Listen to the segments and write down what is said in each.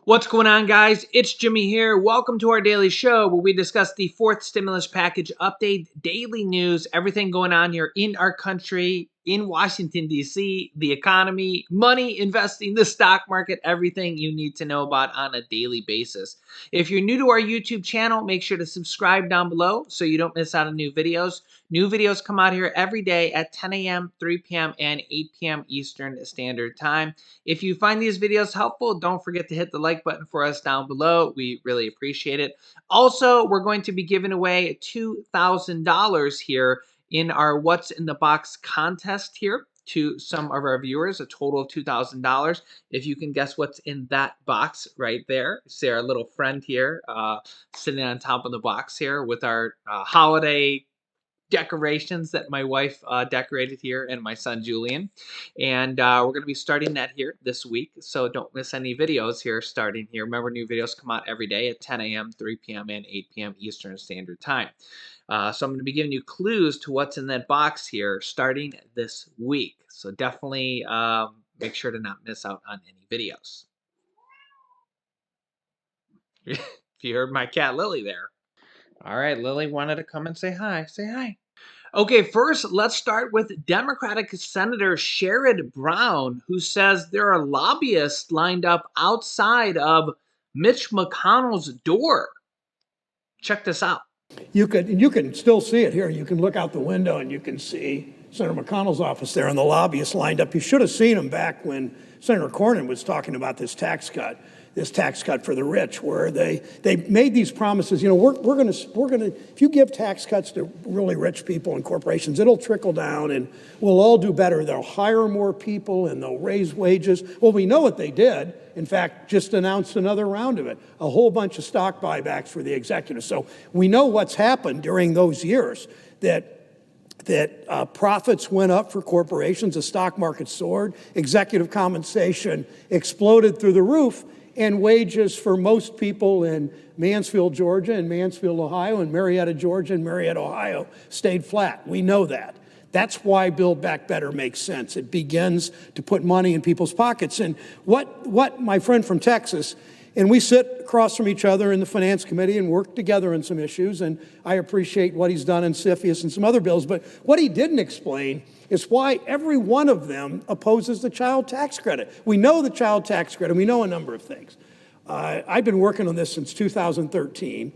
What's going on, guys? It's Jimmy here. Welcome to our daily show where we discuss the fourth stimulus package update, daily news, everything going on here in our country, in Washington, D.C., the economy, money, investing, the stock market, everything you need to know about on a daily basis. If you're new to our YouTube channel, make sure to subscribe down below so you don't miss out on new videos. New videos come out here every day at 10 a.m., 3 p.m., and 8 p.m. Eastern Standard Time. If you find these videos helpful, don't forget to hit the like button for us down below. We really appreciate it. Also, we're going to be giving away $2,000 here in our What's in the Box contest here to some of our viewers, a total of $2,000. If you can guess what's in that box right there, see our little friend here sitting on top of the box here with our holiday decorations that my wife decorated here and my son Julian. And we're going to be starting that here this week. So don't miss any videos here starting here. Remember, new videos come out every day at 10 a.m., 3 p.m., and 8 p.m. Eastern Standard Time. So I'm going to be giving you clues to what's in that box here starting this week. So definitely make sure to not miss out on any videos. If you heard my cat Lily there. All right, Lily wanted to come and say hi. Say hi. Okay, first, let's start with Democratic Senator Sherrod Brown, who says there are lobbyists lined up outside of Mitch McConnell's door. Check this out. You can still see it here. You can look out the window and you can see Senator McConnell's office there and the lobbyists lined up. You should have seen them back when Senator Cornyn was talking about this tax cut for the rich, where they made these promises. You know, we're gonna if you give tax cuts to really rich people and corporations, it'll trickle down and we'll all do better. They'll hire more people and they'll raise wages. Well, we know what they did. In fact, just announced another round of it, a whole bunch of stock buybacks for the executives. So we know what's happened during those years, that profits went up for corporations, the stock market soared, executive compensation exploded through the roof, and wages for most people in Mansfield, Georgia, and Mansfield, Ohio, and Marietta, Georgia, and Marietta, Ohio stayed flat. We know that. That's why Build Back Better makes sense. It begins to put money in people's pockets. And what my friend from Texas, and we sit across from each other in the Finance Committee and work together on some issues, and I appreciate what he's done in CFIUS and some other bills, but what he didn't explain is why every one of them opposes the child tax credit. We know the child tax credit. We know a number of things. I've been working on this since 2013.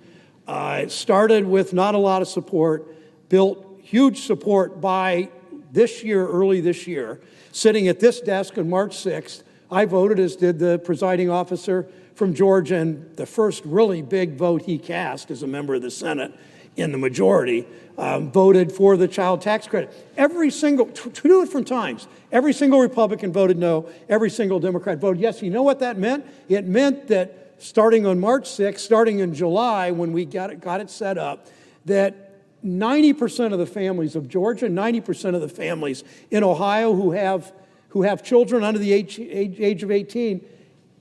Started with not a lot of support, built huge support by this year, early this year. Sitting at this desk on March 6th, I voted, as did the presiding officer from Georgia, and the first really big vote he cast as a member of the Senate in the majority, voted for the child tax credit. Every single, two different times, every single Republican voted no, every single Democrat voted yes. You know what that meant? It meant that starting on March 6th, starting in July when we got it set up, that 90% of the families of Georgia, 90% of the families in Ohio who have children under the age of 18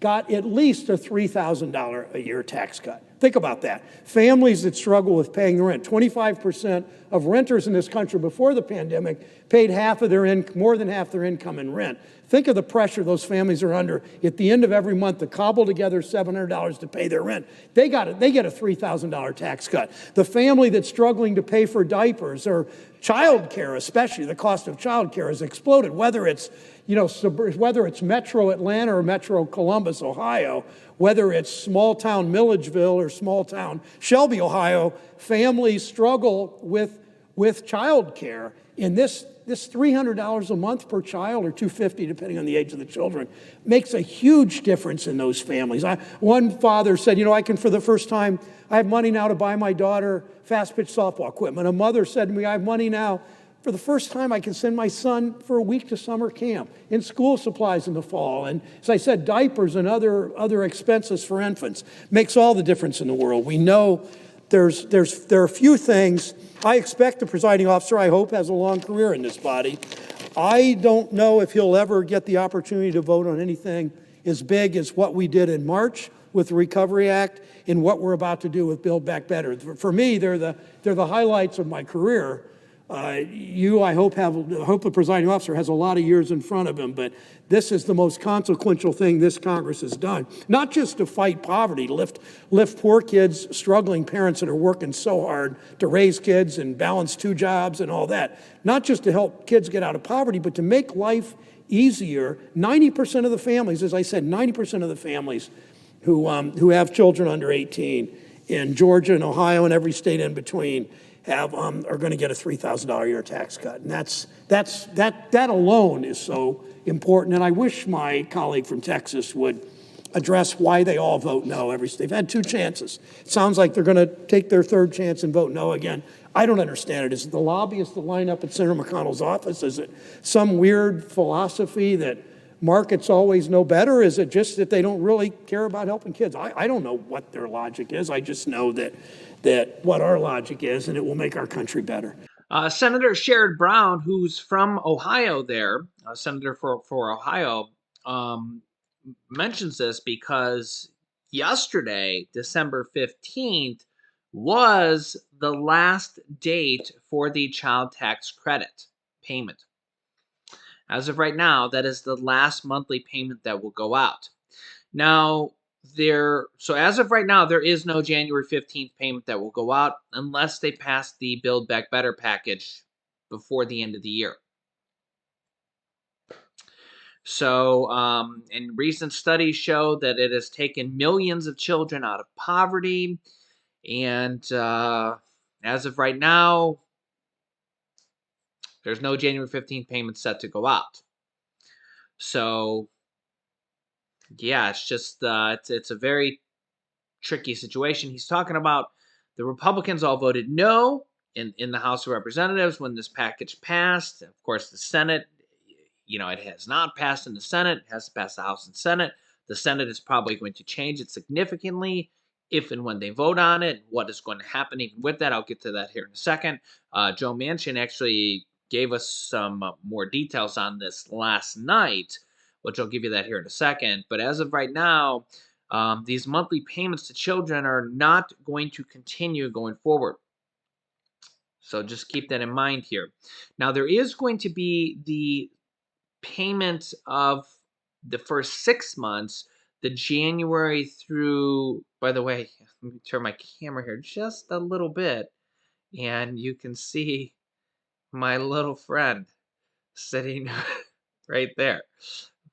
got at least a $3,000 a year tax cut. Think about that. Families that struggle with paying the rent. 25% of renters in this country before the pandemic paid more than half their income in rent. Think of the pressure those families are under at the end of every month to cobble together $700 to pay their rent. They get a $3,000 tax cut. The family that's struggling to pay for diapers or child care, especially the cost of child care, has exploded. Whether it's Metro Atlanta or Metro Columbus, Ohio, whether it's small town Milledgeville or small town Shelby, Ohio, families struggle with child care. And this $300 a month per child, or $250 depending on the age of the children, makes a huge difference in those families. One father said, I can, for the first time, I have money now to buy my daughter fast pitch softball equipment. A mother said to me, I have money now. For the first time, I can send my son for a week to summer camp, and school supplies in the fall. And as I said, diapers and other expenses for infants makes all the difference in the world. We know there are a few things. I expect the presiding officer, I hope, has a long career in this body. I don't know if he'll ever get the opportunity to vote on anything as big as what we did in March with the Recovery Act and what we're about to do with Build Back Better. For me, they're the highlights of my career. I hope the presiding officer has a lot of years in front of him, but this is the most consequential thing this Congress has done. Not just to fight poverty, lift poor kids, struggling parents that are working so hard to raise kids and balance 2 jobs and all that. Not just to help kids get out of poverty, but to make life easier. 90% of the families, as I said, 90% of the families who have children under 18 in Georgia and Ohio and every state in between are going to get a $3,000 a year tax cut. And that alone is so important. And I wish my colleague from Texas would address why they all vote no. They've had 2 chances. It sounds like they're going to take their 3rd chance and vote no again. I don't understand it. Is it the lobbyists that line up at Senator McConnell's office? Is it some weird philosophy that markets always know better? Is it just that they don't really care about helping kids? I don't know what their logic is. I just know that what our logic is, and it will make our country better. Senator Sherrod Brown, who's from Ohio there, Senator for Ohio, mentions this because yesterday, December 15th, was the last date for the child tax credit payment. As of right now, that is the last monthly payment that will go out. Now, so as of right now, there is no January 15th payment that will go out unless they pass the Build Back Better package before the end of the year. So, and recent studies show that it has taken millions of children out of poverty. And as of right now, there's no January 15th payment set to go out. So, yeah, it's just it's a very tricky situation. He's talking about the Republicans all voted no in the House of Representatives when this package passed. Of course, the Senate, it has not passed in the Senate. It has to pass the House and Senate. The Senate is probably going to change it significantly if and when they vote on it. What is going to happen even with that, I'll get to that here in a second. Joe Manchin actually gave us some more details on this last night, which I'll give you that here in a second. But as of right now, these monthly payments to children are not going to continue going forward. So just keep that in mind here. Now, there is going to be the payment of the first 6 months, the January through, by the way, let me turn my camera here just a little bit, and you can see my little friend sitting right there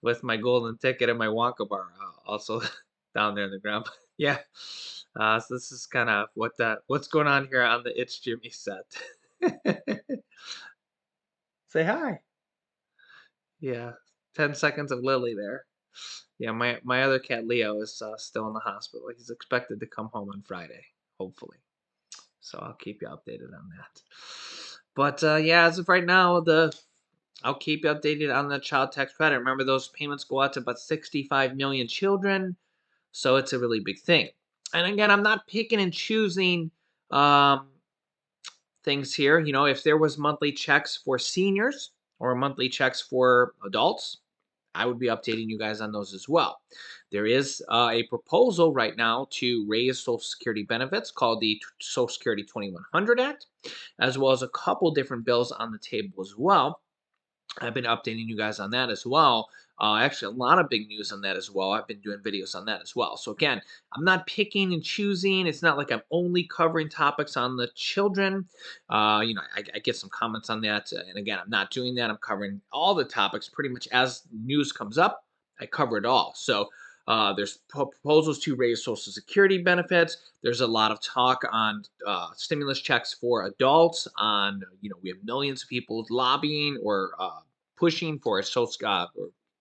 with my golden ticket and my Wonka bar also down there in the ground. Yeah. So this is kind of what's going on here on the It's Jimmy set. Say hi. Yeah. 10 seconds of Lily there. Yeah, my other cat Leo is still in the hospital. He's expected to come home on Friday, hopefully. So I'll keep you updated on that. But yeah, as of right now, I'll keep you updated on the child tax credit. Remember, those payments go out to about 65 million children, so it's a really big thing. And again, I'm not picking and choosing things here. If there was monthly checks for seniors or monthly checks for adults, I would be updating you guys on those as well. There is a proposal right now to raise Social Security benefits called the Social Security 2100 Act, as well as a couple different bills on the table as well. I've been updating you guys on that as well. Actually, a lot of big news on that as well. I've been doing videos on that as well. So again, I'm not picking and choosing. It's not like I'm only covering topics on the children. I get some comments on that. And again, I'm not doing that. I'm covering all the topics pretty much as news comes up. I cover it all. So there's proposals to raise Social Security benefits. There's a lot of talk on stimulus checks for adults. We have millions of people lobbying or pushing for or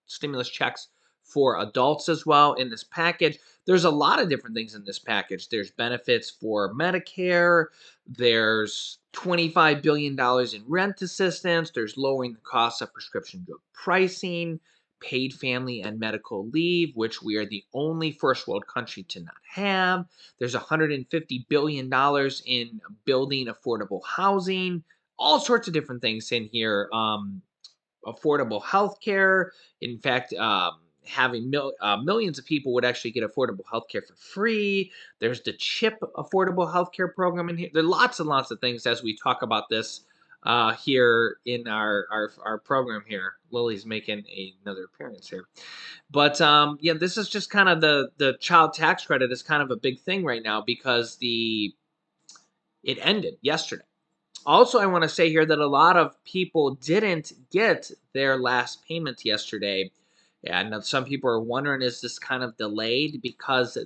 stimulus checks for adults as well in this package. There's a lot of different things in this package. There's benefits for Medicare. There's $25 billion in rent assistance. There's lowering the cost of prescription drug pricing, paid family and medical leave, which we are the only first world country to not have. There's $150 billion in building affordable housing, all sorts of different things in here. Affordable health care. In fact, having millions of people would actually get affordable health care for free. There's the CHIP affordable health care program in here. There are lots and lots of things as we talk about this here in our program here. Lily's making another appearance here. But yeah, this is just kind of the child tax credit is kind of a big thing right now because it ended yesterday. Also, I want to say here that a lot of people didn't get their last payment yesterday. And some people are wondering, is this kind of delayed because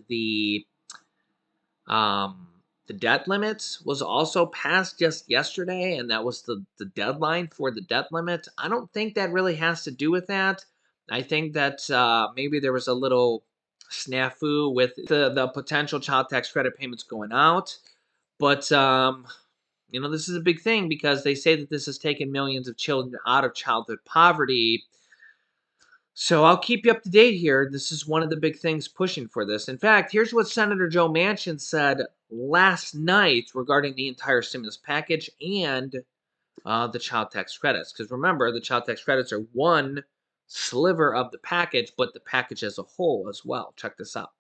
um, the debt limits was also passed just yesterday, and that was the deadline for the debt limit. I don't think that really has to do with that. I think that maybe there was a little snafu with the potential child tax credit payments going out. But this is a big thing because they say that this has taken millions of children out of childhood poverty. So I'll keep you up to date here. This is one of the big things pushing for this. In fact, here's what Senator Joe Manchin said last night regarding the entire stimulus package and the child tax credits. Because remember, the child tax credits are one sliver of the package, but the package as a whole as well. Check this out.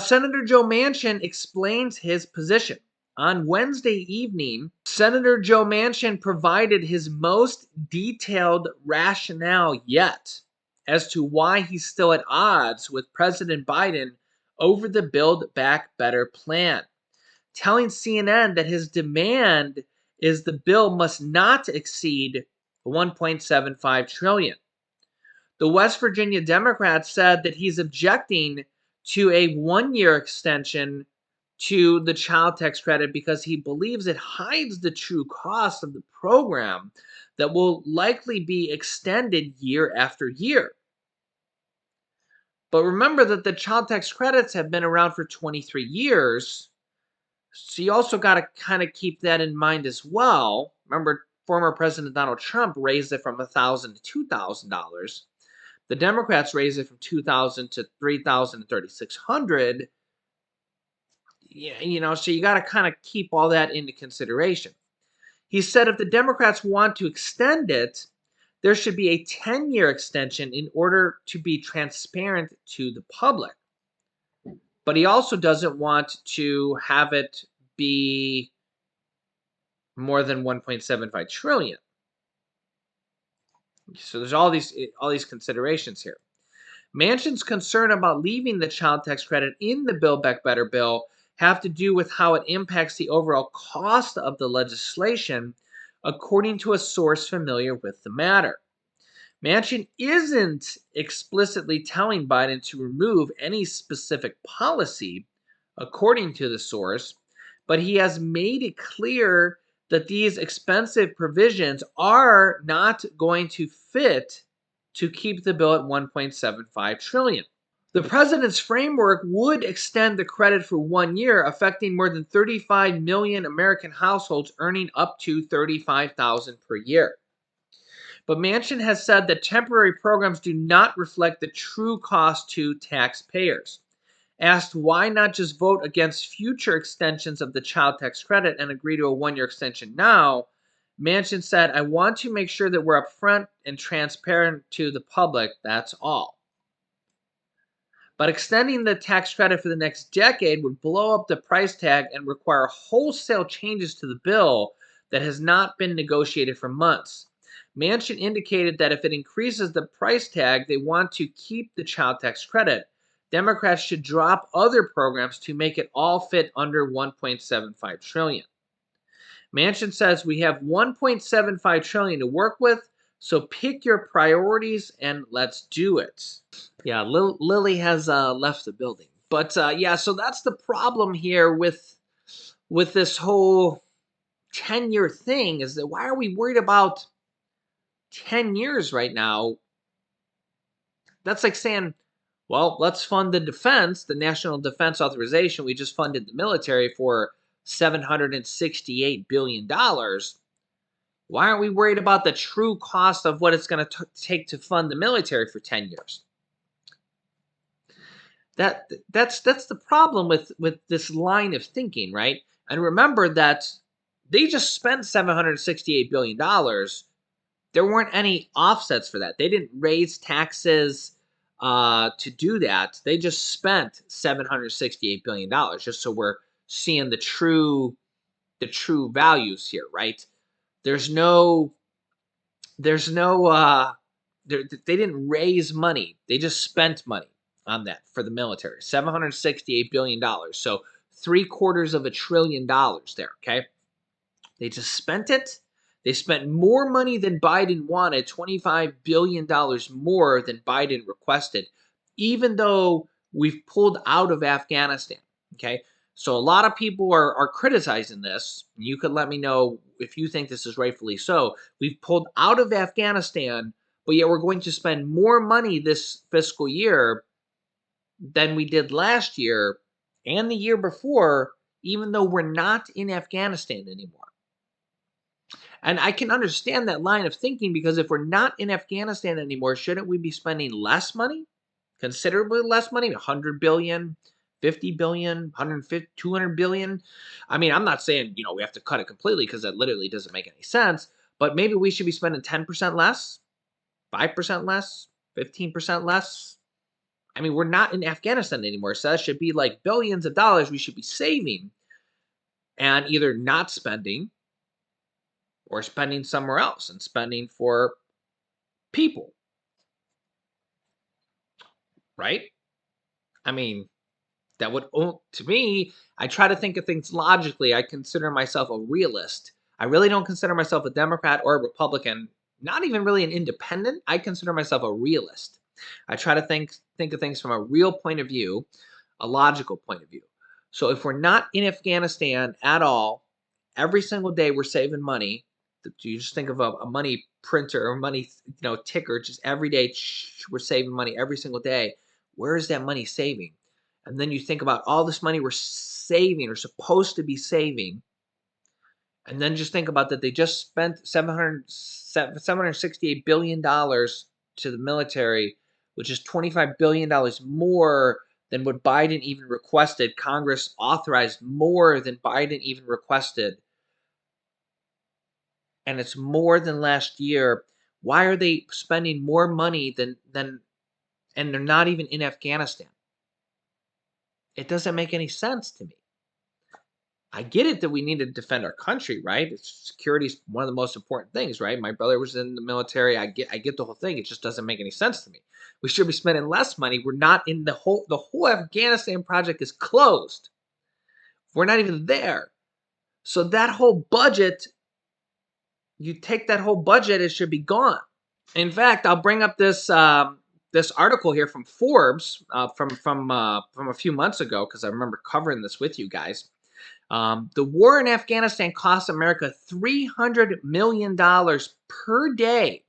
Senator Joe Manchin explains his position. On Wednesday evening, Senator Joe Manchin provided his most detailed rationale yet as to why he's still at odds with President Biden over the Build Back Better plan, telling CNN that his demand is the bill must not exceed 1.75 trillion. The West Virginia Democrat said that he's objecting to a 1-year extension to the child tax credit because he believes it hides the true cost of the program that will likely be extended year after year. But remember that the child tax credits have been around for 23 years. So you also got to kind of keep that in mind as well. Remember, former President Donald Trump raised it from $1,000 to $2,000. The Democrats raised it from $2,000 to $3,000 to $3,600. Yeah, so you got to kind of keep all that into consideration. He said if the Democrats want to extend it, there should be a 10-year extension in order to be transparent to the public. But he also doesn't want to have it be more than 1.75 trillion. So there's all these considerations here. Manchin's concern about leaving the child tax credit in the Build Back Better bill have to do with how it impacts the overall cost of the legislation, according to a source familiar with the matter. Manchin isn't explicitly telling Biden to remove any specific policy, according to the source, but he has made it clear that these expensive provisions are not going to fit to keep the bill at 1.75 trillion. The president's framework would extend the credit for 1 year, affecting more than 35 million American households earning up to $35,000 per year. But Manchin has said that temporary programs do not reflect the true cost to taxpayers. Asked why not just vote against future extensions of the child tax credit and agree to a 1-year extension now, Manchin said, I want to make sure that we're upfront and transparent to the public, that's all. But extending the tax credit for the next decade would blow up the price tag and require wholesale changes to the bill that has not been negotiated for months. Manchin indicated that if it increases the price tag, they want to keep the child tax credit. Democrats should drop other programs to make it all fit under 1.75 trillion. Manchin says we have 1.75 trillion to work with, so pick your priorities and let's do it. Yeah, Lily has left the building. But yeah, so that's the problem here with this whole 10-year thing is that why are we worried about 10 years right now? That's like saying, well, let's fund the defense, the National Defense Authorization. We just funded the military for $768 billion. Why aren't we worried about the true cost of what it's going to take to fund the military for 10 years? That's the problem with this line of thinking, right? And remember that they just spent $768 billion. There weren't any offsets for that. They didn't raise taxes to do that. They just spent $768 billion, just so we're seeing the true values here, right? There's no, there's no, they didn't raise money. They just spent money on that for the military. $768 billion. So $750 billion there. Okay. They just spent it. They spent more money than Biden wanted, $25 billion more than Biden requested, even though we've pulled out of Afghanistan. Okay. So a lot of people are criticizing this. You could let me know if you think this is rightfully so. We've pulled out of Afghanistan, but yet we're going to spend more money this fiscal year than we did last year and the year before, even though we're not in Afghanistan anymore. And I can understand that line of thinking because if we're not in Afghanistan anymore, shouldn't we be spending less money? Considerably less money? 100 billion, 50 billion, 150, 200 billion? I mean, I'm not saying, we have to cut it completely because that literally doesn't make any sense, but maybe we should be spending 10% less, 5% less, 15% less. I mean, we're not in Afghanistan anymore, so that should be like billions of dollars we should be saving and either not spending or spending somewhere else and spending for people, right? I mean, that would, to me, I try to think of things logically. I consider myself a realist. I really don't consider myself a Democrat or a Republican, not even really an independent. I consider myself a realist. I try to think of things from a real point of view, a logical point of view. So if we're not in Afghanistan at all, every single day we're saving money. You just think of a money printer or money, ticker. Just every day we're saving money every single day. Where is that money saving? And then you think about all this money we're saving or supposed to be saving. And then just think about that they just spent $768 billion to the military, which is $25 billion more than what Biden even requested. Congress authorized more than Biden even requested. And it's more than last year. Why are they spending more money than and they're not even in Afghanistan? It doesn't make any sense to me. I get it that we need to defend our country, right? Security is one of the most important things, right? My brother was in the military. I get the whole thing. It just doesn't make any sense to me. We should be spending less money. We're not in the whole Afghanistan project is closed. We're not even there. So that whole budget, you take that whole budget, it should be gone. In fact, I'll bring up this article here from Forbes from a few months ago because I remember covering this with you guys. The war in Afghanistan cost America $300 million per day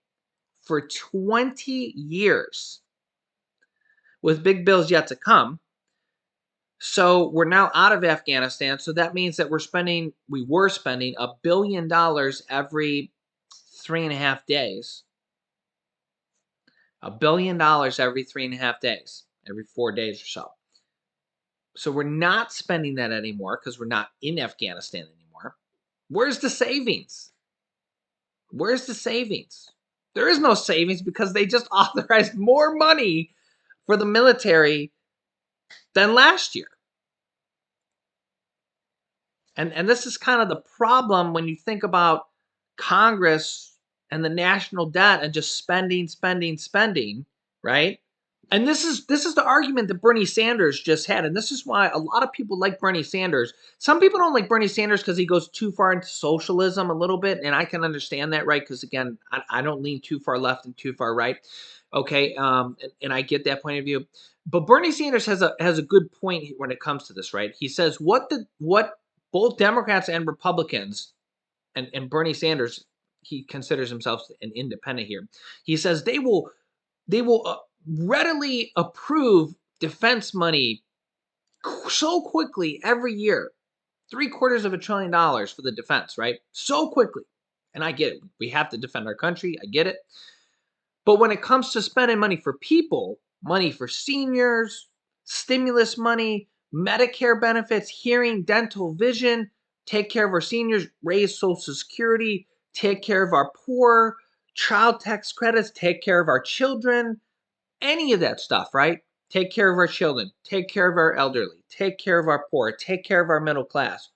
for 20 years, with big bills yet to come. So we're now out of Afghanistan. So that means that we were spending $1 billion every 3.5 days. $1 billion every 3.5 days, every 4 days or so. So we're not spending that anymore because we're not in Afghanistan anymore. Where's the savings? Where's the savings? There is no savings because they just authorized more money for the military than last year. And this is kind of the problem when you think about Congress and the national debt and just spending, right? And this is the argument that Bernie Sanders just had, and this is why a lot of people like Bernie Sanders. Some people don't like Bernie Sanders because he goes too far into socialism a little bit, and I can understand that, right? Because again, I don't lean too far left and too far right. Okay, and I get that point of view. But Bernie Sanders has a good point when it comes to this, right? He says what both Democrats and Republicans and Bernie Sanders, he considers himself an independent here. He says they will readily approve defense money so quickly every year, $750 billion for the defense, right? So quickly. And I get it. We have to defend our country. I get it. But when it comes to spending money for people, money for seniors, stimulus money, Medicare benefits, hearing, dental, vision, take care of our seniors, raise Social Security, take care of our poor, child tax credits, take care of our children, any of that stuff, right? Take care of our children, take care of our elderly, take care of our poor, take care of our middle class.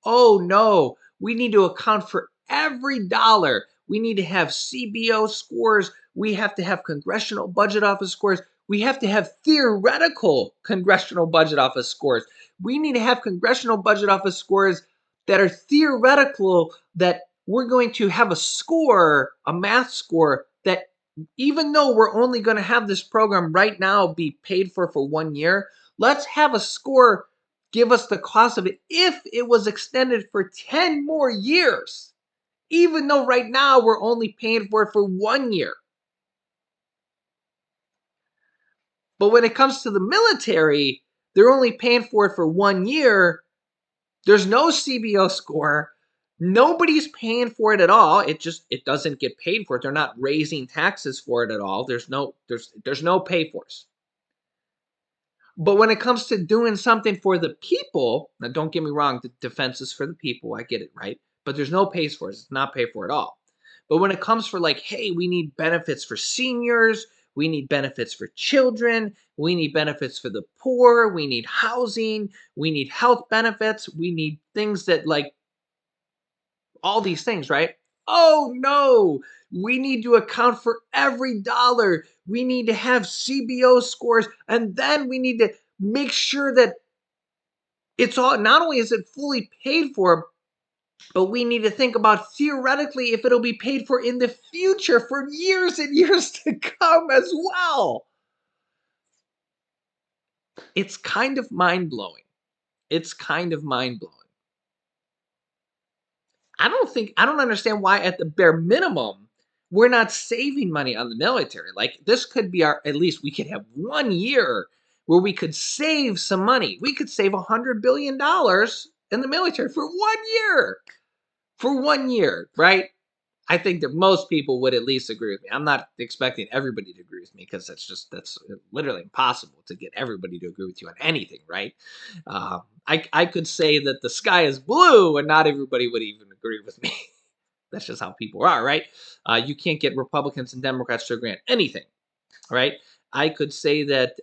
Oh no, we need to account for every dollar. We need to have CBO scores. We have to have Congressional Budget Office scores. We have to have theoretical Congressional Budget Office scores. We need to have Congressional Budget Office scores that are theoretical, that we're going to have a score, a math score, that even though we're only going to have this program right now be paid for 1 year, let's have a score give us the cost of it if it was extended for 10 more years, even though right now we're only paying for it for 1 year. But when it comes to the military, they're only paying for it for 1 year. There's no CBO score. Nobody's paying for it at all. It doesn't get paid for it. They're not raising taxes for it at all. There's no pay force. But when it comes to doing something for the people, now don't get me wrong, the defense is for the people. I get it, right? But there's no pays for it. It's not paid for at all. But when it comes for like, hey, we need benefits for seniors, we need benefits for children, we need benefits for the poor, we need housing, we need health benefits, we need things that like all these things, right? Oh no, we need to account for every dollar. We need to have CBO scores, and then we need to make sure that it's all, not only is it fully paid for, but we need to think about theoretically if it'll be paid for in the future for years and years to come as well. It's kind of mind blowing. It's kind of mind blowing. I don't understand why at the bare minimum we're not saving money on the military. Like this could be at least we could have 1 year where we could save some money. We could save $100 billion in the military for 1 year. For 1 year, right? I think that most people would at least agree with me. I'm not expecting everybody to agree with me because that's literally impossible to get everybody to agree with you on anything, right? I could say that the sky is blue and not everybody would even agree with me. That's just how people are, right? You can't get Republicans and Democrats to agree on anything, right? I could say that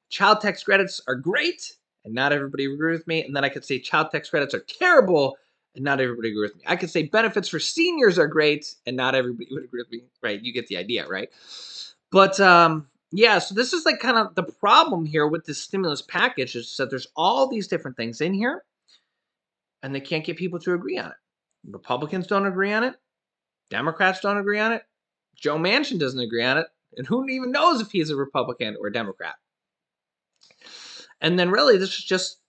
child tax credits are great and not everybody would agree with me. And then I could say child tax credits are terrible and not everybody agree with me. I could say benefits for seniors are great and not everybody would agree with me, right? You get the idea, right? But yeah, so this is like kind of the problem here with this stimulus package is that there's all these different things in here and they can't get people to agree on it. Republicans don't agree on it. Democrats don't agree on it. Joe Manchin doesn't agree on it. And who even knows if he's a Republican or a Democrat? And then really, this is just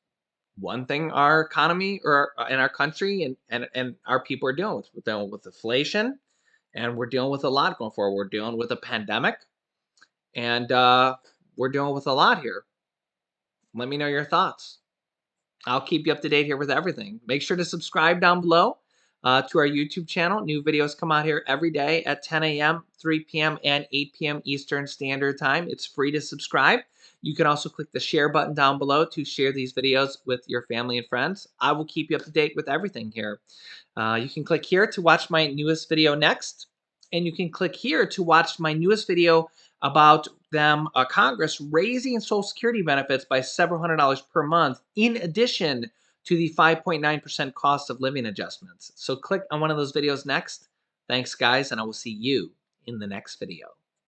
one thing our economy or in our country and our people are dealing with. We're dealing with inflation, and we're dealing with a lot going forward. We're dealing with a pandemic, and we're dealing with a lot here. Let me know your thoughts. I'll keep you up to date here with everything. Make sure to subscribe down below to our YouTube channel. New videos come out here every day at 10 a.m., 3 p.m., and 8 p.m. Eastern Standard Time. It's free to subscribe. You can also click the share button down below to share these videos with your family and friends. I will keep you up to date with everything here. You can click here to watch my newest video next, and you can click here to watch my newest video about Congress raising Social Security benefits by several $100s per month, in addition to the 5.9% cost of living adjustments. So click on one of those videos next. Thanks, guys, and I will see you in the next video.